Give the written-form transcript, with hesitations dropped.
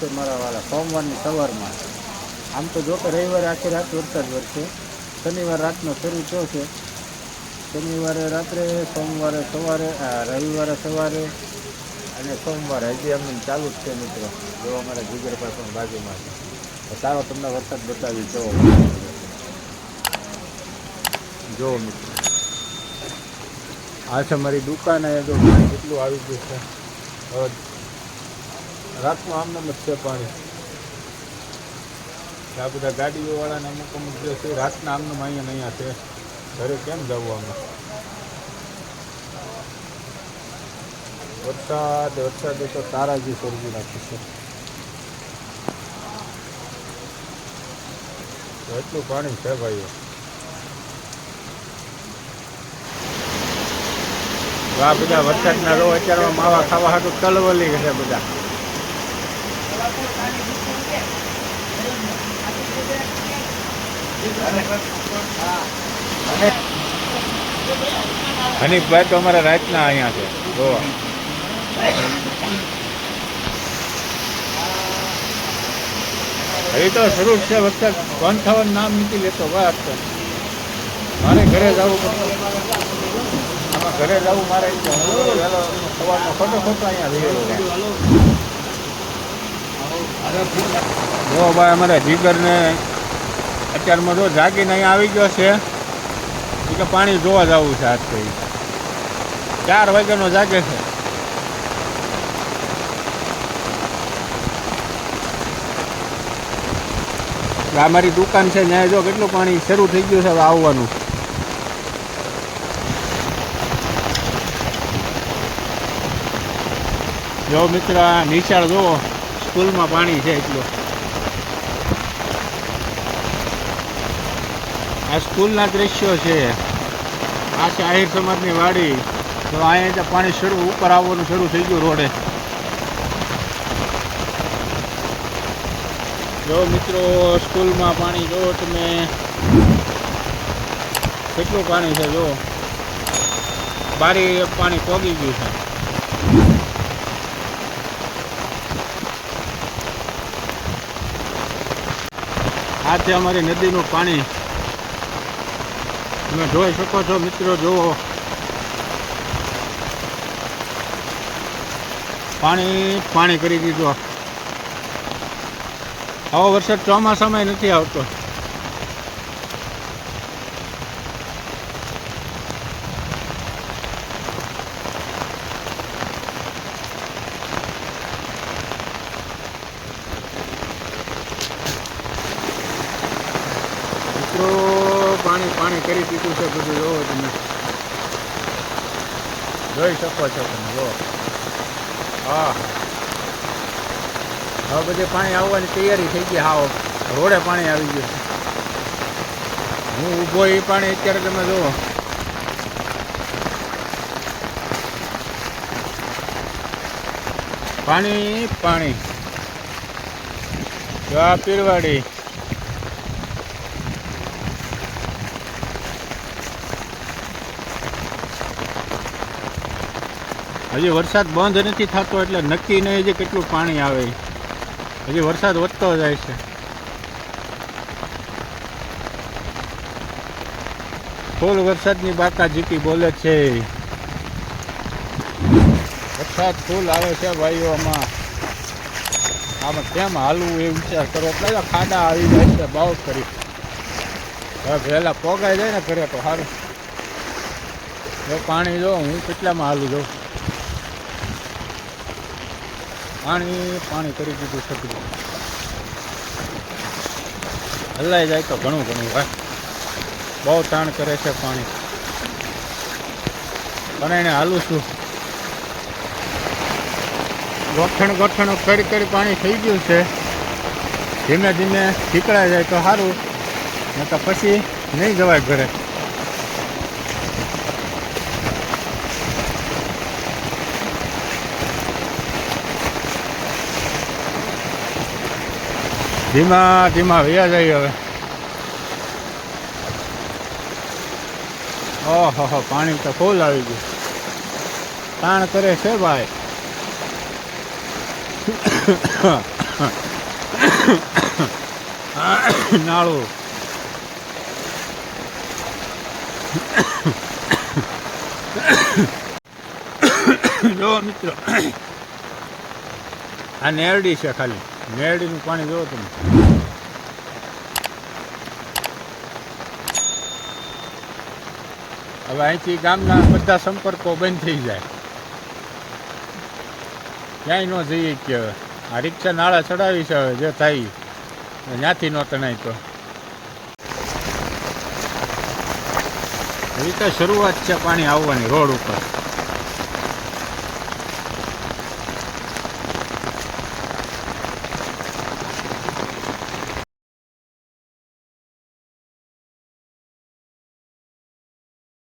છે મારા વાળા સોમવારની સવારમાં. આમ તો જો કે રવિવારે આખી રાત વરસાદ વરસે, શનિવાર રાતનો શરૂ થયો છે, શનિવારે રાત્રે, સોમવારે સવારે, રવિવારે સવારે અને સોમવારે હજી અમને ચાલુ જ છે મિત્રો. જો અમારા જીગરભાઈ પણ બાજુમાં છે. ચાલો તમને વરસાદ બતાવી જવો. જો મિત્રો આ છે મારી દુકાન. જો પાણી કેટલું આવી ગયું છે. હવે રાતનું આમનામ જ છે પાણી. આ બધા ગાડીઓવાળાને અમુક અમુક જે છે રાતના આમનામ અહીંયા છે. ઘરે કેમ જવું આમાં? વરસાદ તો તારાજી સર્જી નાખી છે. એટલું પાણી છે ભાઈઓ. આ બધા વરસાદના રો અત્યારમાં માવા ખાવા હાટું તલવલી છે બધા. હનીફભાઈ તો અમારા રાતના અહીંયા છે. જોવા હજી તો શરૂ છે વરસાદ. બંધ થવાનું નામ નથી લેતો. વાત તો મારે ઘરે જવું પડતું. આમાં ઘરે જવું મારે સવારમાં ખોટો અહીંયા જો ભાઈ અમારા જીગરને અત્યારમાં જો જાગીને અહીંયા આવી ગયો છે કે પાણી જોવા જવું છે. આજ તો 4 વાગ્યાનો જાગે છે. આ મારી દુકાન છે ત્યાં જો કેટલું પાણી શરૂ થઈ ગયું છે હવે આવવાનું. જો મિત્ર નિશાળ જુઓ, સ્કૂલમાં પાણી છે એટલું. આ સ્કૂલના દ્રશ્યો છે. આ છે આહિર સમાજની વાડી. તો અહીંયા પાણી ઉપર આવવાનું શરૂ થઈ ગયું રોડે. જો મિત્રો સ્કૂલમાં પાણી જો તમે કેટલું પાણી છે. જો બારી પાણી પોગી ગયું છે. આ છે અમારી નદીનું પાણી. તમે જોઈ શકો છો મિત્રો. જુઓ પાણી કરી દીધું. આવો વરસાદ ચોમાસામાં નથી આવતો. મિત્રો પાણી કરી દીધું છે બધું. જોવો તમે જોઈ શકો છો. તમે જો હા હવે બધે પાણી આવવાની તૈયારી થઈ ગઈ. હાવ રોડે પાણી આવી ગયું. હું ઊભો એ પાણી અત્યારે તમે જુઓ. પાણી આ પીરવાડી. હજી વરસાદ બંધ નથી થતો એટલે નક્કી નહીં હજી કેટલું પાણી આવે. હજી વરસાદ વધતો જાય છે. ફૂલ વરસાદની બાકાજીકી બોલે છે. વરસાદ ફૂલ આવે છે ભાઈઓ. આમાં કેમ હાલવું એ વિચાર કરો. એટલે ખાડા આવી જાય છે બાવ કરી. હવે વહેલા પોગાઈ જાય ને ઘરે તો સારું. જો પાણી જો હું કેટલામાં હાલું જાઉં. પાણી કરી દીધું છે. હલાઈ જાય તો ઘણું ભાઈ. બહુ તાણ કરે છે પાણી. પણ એને હાલું છું. ગોઠણ કરી પાણી થઈ ગયું છે. ધીમે ધીમે નીકળાઈ જાય તો સારું. ને તો પછી નહીં જવાય ઘરે. ધીમા વયા જાય હવે. ઓહો પાણી તો ફૂલ આવી ગયું. તાણ કરે છે ભાઈ. નાળું જો મિત્રો આ નેરડી છે, ખાલી નેરડીનું પાણી જોવો તમે. હવે અહીંથી ગામના બધા સંપર્કો બંધ થઈ જાય, ક્યાંય ન જઈએ કે આ રિક્ષા નાળા ચડાવી છે. હવે જે થાય ત્યાંથી ન તણાય તો એવી તો શરૂઆત છે પાણી આવવાની રોડ ઉપર.